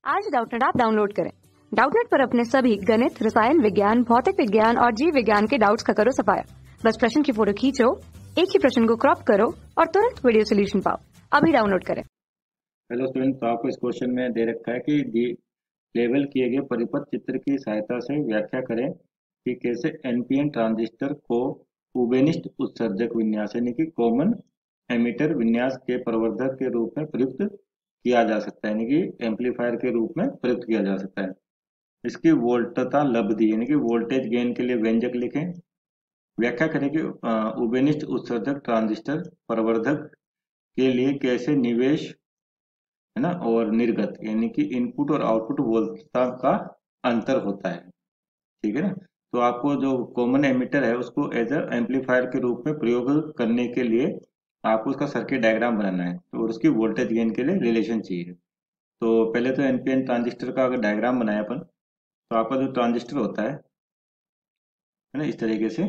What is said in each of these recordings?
आज Doubtnut app download करें। Doubtnut पर अपने सभी गणित, रसायन विज्ञान, भौतिक विज्ञान और जीव विज्ञान के डाउट्स का करो सफाया। बस प्रश्न की फोटो खींचो, एक ही प्रश्न को क्रॉप करो और तुरंत वीडियो सोल्यूशन पाओ। अभी डाउनलोड करें। हेलो स्टूडेंट, तो आपको इस क्वेश्चन में दे रखा है कि लेबल किए गए परिपथ चित्र की सहायता से व्याख्या करें कि कैसे एनपीएन ट्रांजिस्टर को उबेनिस्ट उत्सर्जक विन्यास यानी कि कॉमन एमिटर विन्यास के प्रवर्धक के रूप में प्रयुक्त किया जा सकता है, यानी कि एम्पलीफायर के रूप में प्रयुक्त किया जा सकता है। इसकी वोल्टता लब्धि यानी कि वोल्टेज गेन के लिए व्यंजक लिखें। व्याख्या करें कि उबेनिस्ट उत्सर्जक ट्रांजिस्टर प्रवर्धक के लिए कैसे निवेश है ना और निर्गत यानी कि इनपुट और आउटपुट वोल्टता का अंतर होता है। ठीक है ना। तो आपको जो कॉमन एमिटर है उसको एज अ एम्पलीफायर के रूप में प्रयोग करने के लिए आपको उसका सर्किट डायग्राम बनाना है, तो और उसकी वोल्टेज गेन के लिए रिलेशन चाहिए। तो पहले तो एनपीएन ट्रांजिस्टर का अगर डायग्राम बनाया अपन, तो आपका जो ट्रांजिस्टर होता है ना, इस तरीके से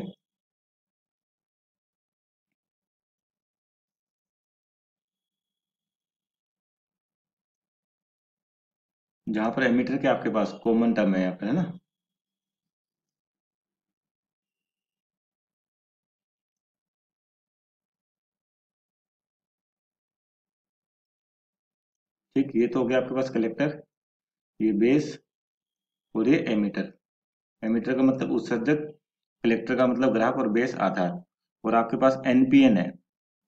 जहां पर एमीटर के आपके पास कॉमन टर्म है यहाँ पर, है ना। ठीक, ये तो हो गया आपके पास कलेक्टर, ये बेस और ये एमीटर। एमीटर का मतलब उत्सर्जक, कलेक्टर का मतलब ग्राहक और बेस आधार। और आपके पास एनपीएन है,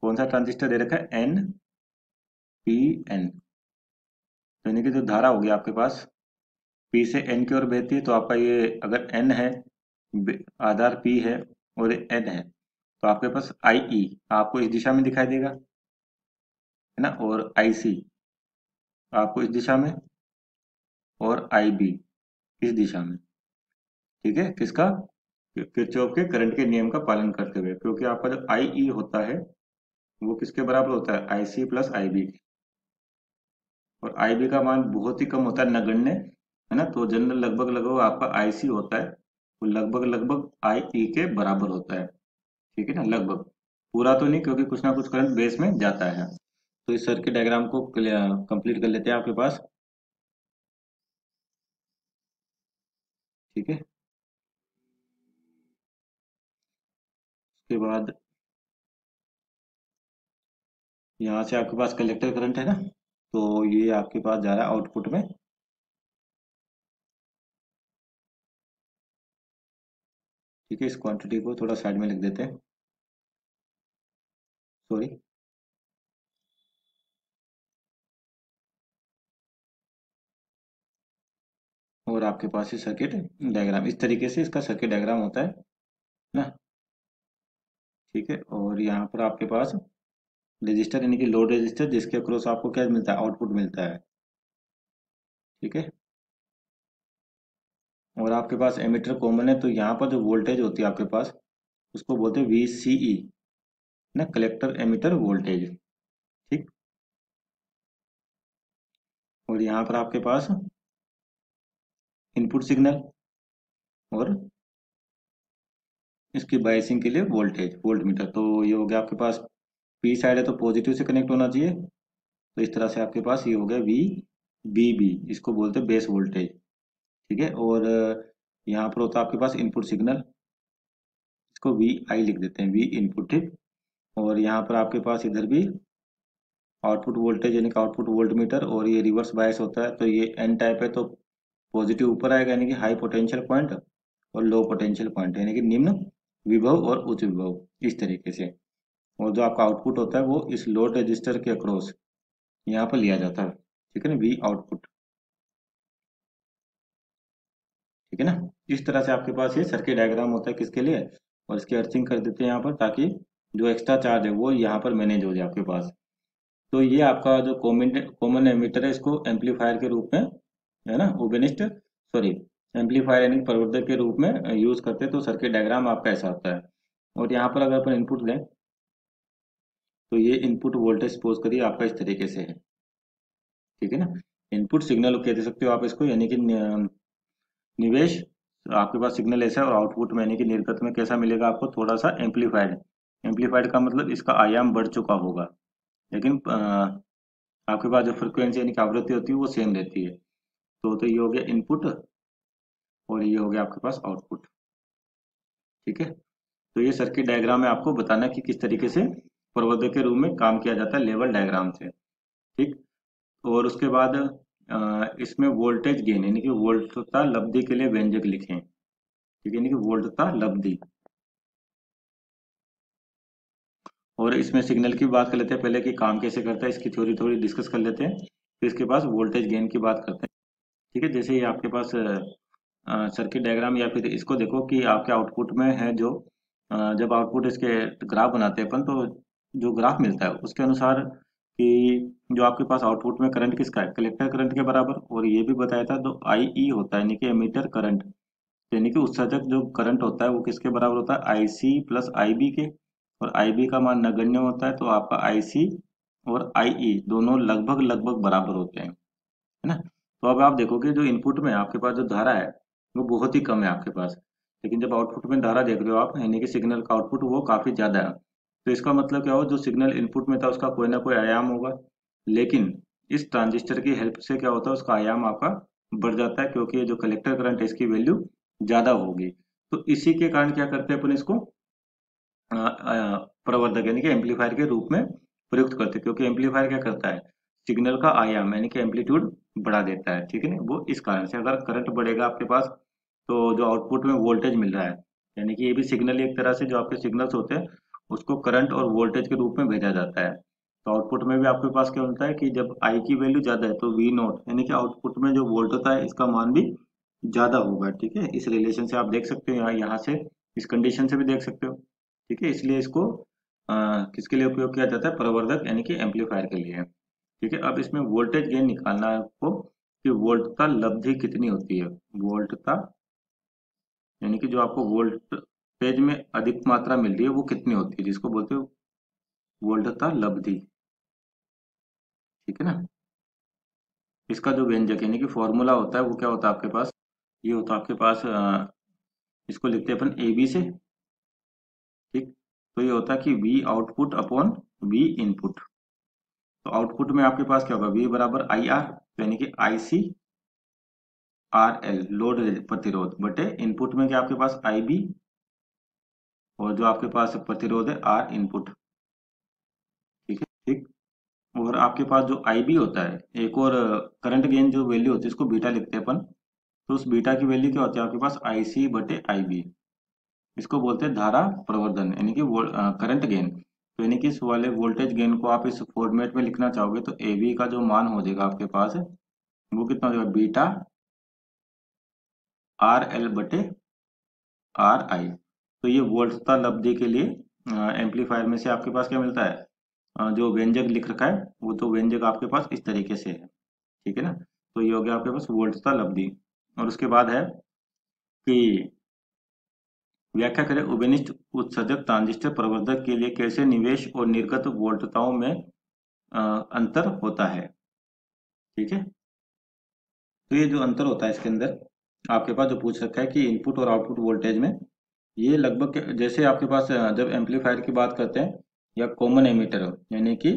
कौन सा ट्रांजिस्टर दे रखा है, एनपीएन। यानी कि जो धारा होगी आपके पास पी से एन की ओर बहती है, तो आपका ये अगर एन है, आधार पी है और एन है, तो आपके पास आई ई आपको इस दिशा में दिखाई देगा, है ना। और आई सी आपको इस दिशा में, और आई बी इस दिशा में। ठीक है, किसका, किरचॉफ के करंट के नियम का पालन करते हुए, क्योंकि आपका जो आई ई होता है वो किसके बराबर होता है, आई सी प्लस आई बी। और आई बी का मान बहुत ही कम होता है, नगण्य, है ना। तो जनरल लगभग लगभग आपका आई सी होता है वो लगभग लगभग आई ई के बराबर होता है। ठीक है ना, लगभग, पूरा तो नहीं, क्योंकि कुछ ना कुछ करंट बेस में जाता है। तो इस सर्किट डायग्राम को कंप्लीट कर लेते हैं आपके पास। ठीक है, उसके बाद यहाँ से आपके पास कलेक्टर करंट है ना, तो ये आपके पास जा रहा है आउटपुट में। ठीक है, इस क्वांटिटी को थोड़ा साइड में लिख देते हैं, सॉरी। और आपके पास ये सर्किट डायग्राम, इस तरीके से इसका सर्किट डायग्राम होता है ना। ठीक है, और यहाँ पर आपके पास रजिस्टर यानी कि लोड रजिस्टर, जिसके अक्रॉस आपको क्या मिलता है, आउटपुट मिलता है। ठीक है, और आपके पास एमीटर कॉमन है, तो यहाँ पर जो वोल्टेज होती है आपके पास उसको बोलते हैं वीसीई ना, कलेक्टर एमीटर वोल्टेज। ठीक, और यहाँ पर आपके पास इनपुट सिग्नल और इसकी बायसिंग के लिए वोल्टेज, वोल्ट मीटर। तो ये हो गया आपके पास, पी साइड है तो पॉजिटिव से कनेक्ट होना चाहिए, तो इस तरह से आपके पास ये हो गया वी बी बी, इसको बोलते हैं बेस वोल्टेज। ठीक है, और यहाँ पर होता है आपके पास इनपुट सिग्नल, इसको वी आई लिख देते हैं, वी इनपुट। ठीक, और यहाँ पर आपके पास इधर भी आउटपुट वोल्टेज यानी कि आउटपुट वोल्ट मीटर, और ये रिवर्स बायस होता है, तो ये एन टाइप है, तो पॉजिटिव ऊपर आएगा यानी कि हाई पोटेंशियल पॉइंट, और लो पोटेंशियल पॉइंट यानी कि निम्न विभव और उच्च विभव, इस तरीके से। और जो आपका आउटपुट होता है वो इस लोड रजिस्टर के अक्रॉस यहाँ पर लिया जाता है। ठीक है ना, वी आउटपुट। ठीक है ना, इस तरह से आपके पास ये सर्किट डायग्राम होता है, किसके लिए, और इसकी अर्थिंग कर देते हैं यहाँ पर, ताकि जो एक्स्ट्रा चार्ज है वो यहाँ पर मैनेज हो जाए आपके पास। तो ये आपका जो कॉमन कॉमन एमीटर है, इसको एम्पलीफायर के रूप में, है ना, ओबेनिस्ट, सॉरी, एम्पलीफायर यानी प्रवर्धक के रूप में यूज करते हैं। तो सर्किट डायग्राम आपका ऐसा होता है। और यहाँ पर अगर अपन इनपुट दें, तो ये इनपुट वोल्टेज सपोज करिए आपका इस तरीके से है। ठीक है ना, इनपुट सिग्नल कह दे सकते हो आप इसको, यानी कि निवेश। तो आपके पास सिग्नल ऐसा है, और आउटपुट में यानी कि निर्गत में कैसा मिलेगा आपको, थोड़ा सा एम्पलीफाइड। एम्पलीफाइड का मतलब इसका आयाम बढ़ चुका होगा, लेकिन आपके पास जो फ्रिक्वेंसी यानी कि आवृत्ति होती है वो सेम रहती है। तो ये हो गया इनपुट और ये हो गया आपके पास आउटपुट। ठीक है, तो ये सर्किट डायग्राम में आपको बताना कि किस तरीके से प्रवर्धक के रूप में काम किया जाता है लेवल डायग्राम से। ठीक, और उसके बाद इसमें वोल्टेज गेन यानी कि वोल्टता लब्धि के लिए व्यंजक लिखें। ठीक है, यानी कि वोल्टता लब्धि। और इसमें सिग्नल की बात कर लेते हैं पहले कि काम कैसे करता है, इसकी थ्योरी थोड़ी डिस्कस कर लेते हैं, फिर इसके पास वोल्टेज गेन की बात करते हैं। ठीक है, जैसे ये आपके पास सर्किट डायग्राम या फिर इसको देखो कि आपके आउटपुट में है जो जब आउटपुट इसके ग्राफ बनाते हैं अपन, तो जो ग्राफ मिलता है उसके अनुसार कि जो आपके पास आउटपुट में करंट किसका है, कलेक्टर करंट के बराबर। और ये भी बताया था तो आई होता है यानी कि एमीटर करंट, यानी कि उत्सर्जक जो करंट होता है वो किसके बराबर होता है, आईसी प्लस आईबी के। और आईबी का मान नगण्य होता है तो आपका आईसी और आईई दोनों लगभग लगभग बराबर होते हैं, है ना। तो अब आप देखोगे जो इनपुट में आपके पास जो धारा है वो बहुत ही कम है आपके पास, लेकिन जब आउटपुट में धारा देख रहे हो आप यानी कि सिग्नल का आउटपुट वो काफी ज्यादा है। तो इसका मतलब क्या हो, जो सिग्नल इनपुट में था उसका कोई ना कोई आयाम होगा, लेकिन इस ट्रांजिस्टर की हेल्प से क्या होता है उसका आयाम आपका बढ़ जाता है, क्योंकि ये जो कलेक्टर करंट है इसकी वैल्यू ज्यादा होगी। तो इसी के कारण क्या करते हैं अपन इसको प्रवर्धक यानी कि एम्पलीफायर के रूप में प्रयुक्त करते हैं, क्योंकि एम्पलीफायर क्या करता है, सिग्नल का आयाम यानी कि एम्पलीट्यूड बढ़ा देता है। ठीक है ना, वो इस कारण से अगर करंट बढ़ेगा आपके पास तो जो आउटपुट में वोल्टेज मिल रहा है, यानी कि ये भी सिग्नल एक तरह से जो आपके सिग्नल्स होते हैं उसको करंट और वोल्टेज के रूप में भेजा जाता है। तो आउटपुट में भी आपके पास क्या होता है कि जब आई की वैल्यू ज्यादा है तो वी नोट यानी कि आउटपुट में जो वोल्ट होता है इसका मान भी ज्यादा होगा। ठीक है, इस रिलेशन से आप देख सकते हो, यहाँ से इस कंडीशन से भी देख सकते हो। ठीक है, इसलिए इसको किसके लिए उपयोग किया जाता है, प्रवर्धक यानी कि एम्पलीफायर के लिए। ठीक है, अब इसमें वोल्टेज गेन निकालना है आपको कि वोल्टता लब्धि कितनी होती है। वोल्टता यानी कि जो आपको वोल्टेज में अधिक मात्रा मिल रही है वो कितनी होती है, जिसको बोलते हो वोल्टता लब्धि। ठीक है ना, इसका जो व्यंजक यानी कि फॉर्मूला होता है वो क्या होता है आपके पास, ये होता है आपके पास इसको लिखते हैं अपन ए बी से। ठीक, तो ये होता है कि V output upon V input. तो आउटपुट में आपके पास क्या होगा, V बराबर आई आर यानी कि IC RL लोड प्रतिरोध बटे इनपुट में क्या आपके पास IB और जो आपके पास प्रतिरोध है R इनपुट। ठीक है, ठीक, और आपके पास जो IB होता है, एक और करंट गेन जो वैल्यू होती है इसको बीटा लिखते हैं अपन। तो उस बीटा की वैल्यू क्या होती है आपके पास IC बटे IB, इसको बोलते हैं धारा प्रवर्धन यानी कि करंट गेन। तो यानी कि इस वाले वोल्टेज गेन को आप इस फॉर्मेट में लिखना चाहोगे तो ए बी का जो मान हो जाएगा आपके पास वो कितना हो जाएगा, बीटा आर एल बटे आर आई। तो ये वोल्टता लब्धि के लिए एम्पलीफायर में से आपके पास क्या मिलता है, जो व्यंजक लिख रखा है वो तो व्यंजक आपके पास इस तरीके से है। ठीक है ना, तो ये हो गया आपके पास वोल्टता लब्धि। और उसके बाद है कि व्याख्या करें उभयनिष्ठ उत्सर्जक ट्रांजिस्टर प्रवर्धक के लिए कैसे निवेश और निर्गत वोल्टताओं में अंतर होता है। ठीक है, तो ये जो अंतर होता है इसके अंदर आपके पास जो पूछ रखा है कि इनपुट और आउटपुट वोल्टेज में, ये लगभग जैसे आपके पास जब एम्पलीफायर की बात करते हैं या कॉमन एमीटर यानी कि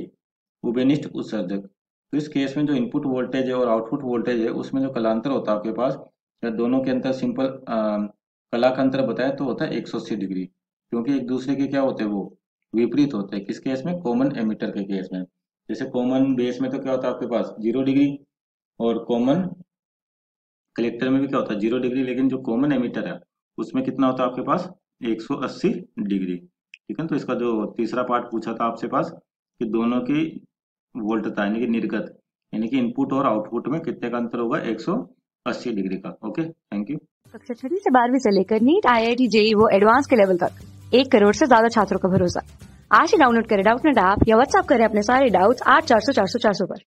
उभयनिष्ठ उत्सर्जक, तो इस केस में जो इनपुट वोल्टेज है और आउटपुट वोल्टेज है उसमें जो कलांतर होता है आपके पास, या दोनों के अंतर सिंपल कला का अंतर बताए तो होता है 180 डिग्री, क्योंकि एक दूसरे के क्या होते हैं वो विपरीत होते हैं। किस केस में, कॉमन एमीटर के केस में। जैसे कॉमन बेस में तो क्या होता है आपके पास 0 डिग्री और कॉमन कलेक्टर में भी क्या होता है 0 डिग्री, लेकिन जो कॉमन एमीटर है उसमें कितना होता है आपके पास 180 डिग्री। ठीक है, तो इसका जो तीसरा पार्ट पूछा था आपसे पास कि दोनों की वोल्टता यानी कि निर्गत यानी कि इनपुट और आउटपुट में कितने का अंतर होगा, 180 डिग्री का। Okay, thank you. कक्षा 6 से 12वीं से लेकर नीट, IIT, JEE वो एडवांस के लेवल तक 1 करोड़ से ज्यादा छात्रों का भरोसा। आज ही डाउनलोड करें डाउटनेट ऐप या व्हाट्सएप करें अपने सारे डाउट्स 8400 400 400 पर।